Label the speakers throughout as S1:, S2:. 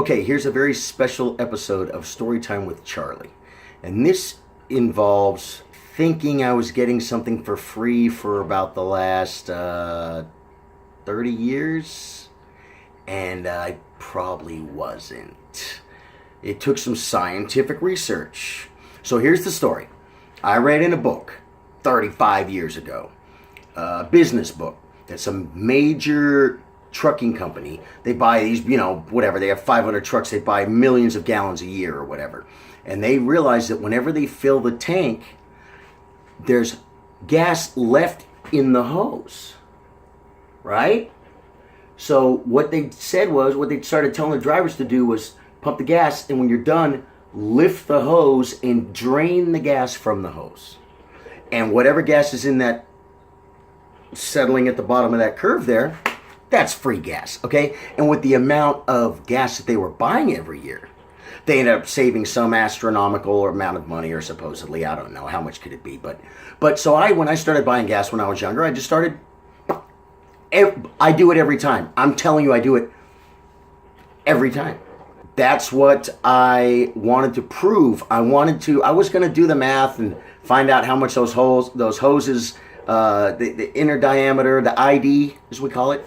S1: Okay, here's a very special episode of Storytime with Charlie. And this involves thinking I was getting something for free for about the last 30 years. And I probably wasn't. It took some scientific research. So here's the story. I read in a book 35 years ago, a business book, that some major trucking company, they buy these, whatever, they have 500 trucks, they buy millions of gallons a year or whatever. And they realize that whenever they fill the tank, there's gas left in the hose, right? So what they said was, what they started telling the drivers to do was pump the gas, and when you're done, lift the hose and drain the gas from the hose. And whatever gas is in that, settling at the bottom of that curve there, that's free gas, okay? And with the amount of gas that they were buying every year, they ended up saving some astronomical amount of money, or supposedly, I don't know, how much could it be? But so when I started buying gas when I was younger, I just started, I do it every time. I'm telling you, I do it every time. That's what I wanted to prove. I was going to do the math and find out how much those hoses, the inner diameter, the ID, as we call it.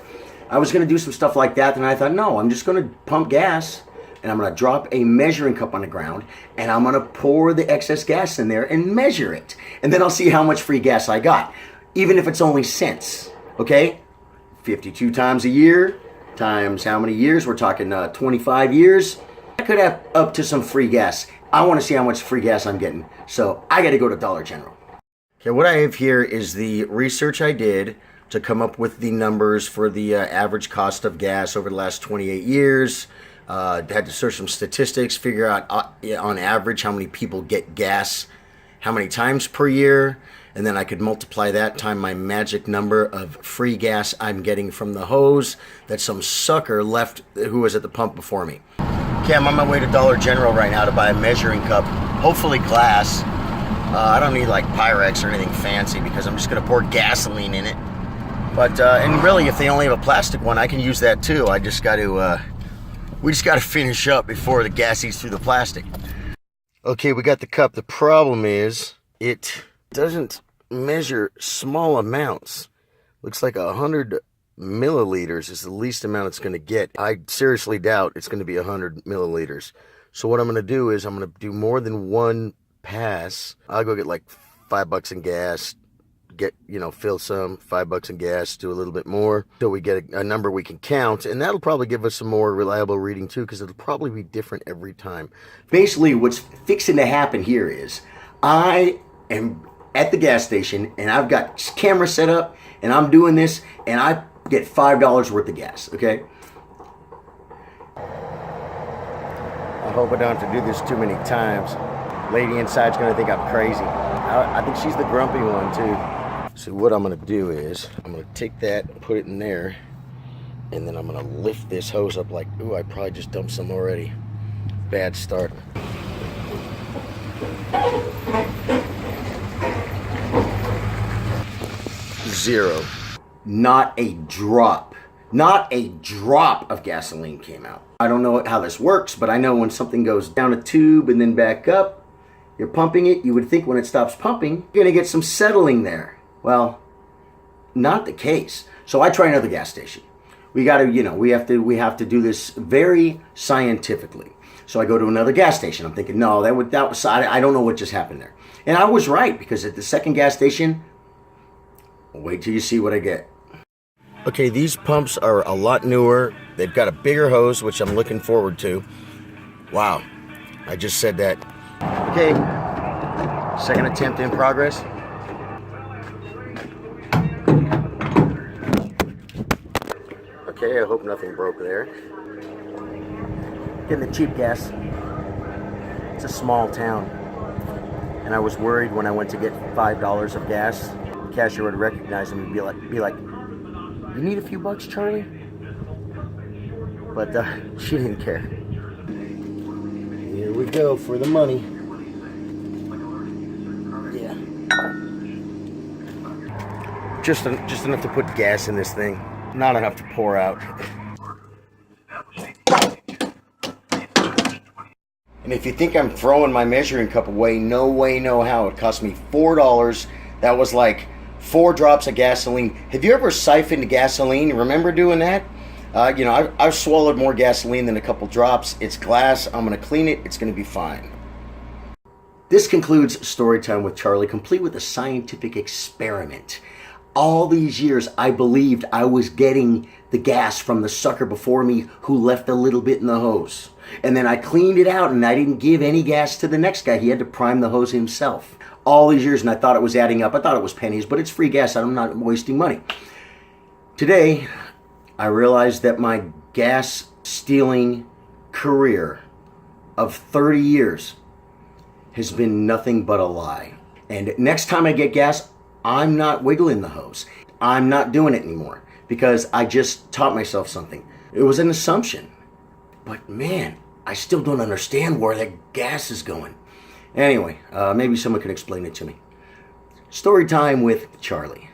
S1: I was going to do some stuff like that, and I thought, no, I'm just going to pump gas, and I'm going to drop a measuring cup on the ground, and I'm going to pour the excess gas in there and measure it. And then I'll see how much free gas I got, even if it's only cents, okay? 52 times a year, times how many years? We're talking 25 years. I could have up to some free gas. I want to see how much free gas I'm getting, so I got to go to Dollar General. Okay, what I have here is the research I did to come up with the numbers for the average cost of gas over the last 28 years. Had to search some statistics, figure out on average how many people get gas, how many times per year, and then I could multiply that time my magic number of free gas I'm getting from the hose that some sucker left who was at the pump before me. Okay, I'm on my way to Dollar General right now to buy a measuring cup, hopefully glass. I don't need like Pyrex or anything fancy because I'm just going to pour gasoline in it. But, and really, if they only have a plastic one, I can use that too. I just got to, we just got to finish up before the gas eats through the plastic. Okay, we got the cup. The problem is, it doesn't measure small amounts. Looks like 100 milliliters is the least amount it's going to get. I seriously doubt it's going to be 100 milliliters. So what I'm going to do is, I'm going to do more than one pass. I'll go get like $5 in gas, fill some, $5 in gas, do a little bit more till we get a number we can count, and that'll probably give us some more reliable reading too, because it'll probably be different every time. Basically, what's fixing to happen here is I am at the gas station and I've got camera set up and I'm doing this and I get $5 worth of gas, okay? I hope I don't have to do this too many times. Lady inside's gonna think I'm crazy. I think she's the grumpy one too. So what I'm gonna do is, I'm gonna take that, put it in there, and then I'm gonna lift this hose up like, ooh, I probably just dumped some already. Bad start. Zero. Not a drop of gasoline came out. I don't know how this works, but I know when something goes down a tube and then back up, you're pumping it, you would think when it stops pumping, you're gonna get some settling there. Well, not the case. So I try another gas station. We got to, we have to do this very scientifically. So I go to another gas station. I'm thinking, no, that was I don't know what just happened there. And I was right, because at the second gas station, wait till you see what I get. Okay, these pumps are a lot newer. They've got a bigger hose, which I'm looking forward to. Wow, I just said that. Okay, second attempt in progress. Okay, I hope nothing broke there. Getting the cheap gas. It's a small town. And I was worried when I went to get $5 of gas, the cashier would recognize him and be like, you need a few bucks, Charlie? But she didn't care. Here we go for the money. Yeah. Just enough to put gas in this thing. Not enough to pour out. And if you think I'm throwing my measuring cup away, no way, no how. It cost me $4. That was like 4 drops of gasoline. Have you ever siphoned gasoline? Remember doing that? I've swallowed more gasoline than a couple drops. It's glass. I'm going to clean it. It's going to be fine. This concludes Storytime with Charlie, complete with a scientific experiment. All these years, I believed I was getting the gas from the sucker before me who left a little bit in the hose. And then I cleaned it out and I didn't give any gas to the next guy. He had to prime the hose himself. All these years, and I thought it was adding up. I thought it was pennies, but it's free gas. I'm not wasting money. Today, I realized that my gas stealing career of 30 years has been nothing but a lie. And next time I get gas, I'm not wiggling the hose. I'm not doing it anymore because I just taught myself something. It was an assumption. But man, I still don't understand where that gas is going. Anyway, maybe someone can explain it to me. Story time with Charlie.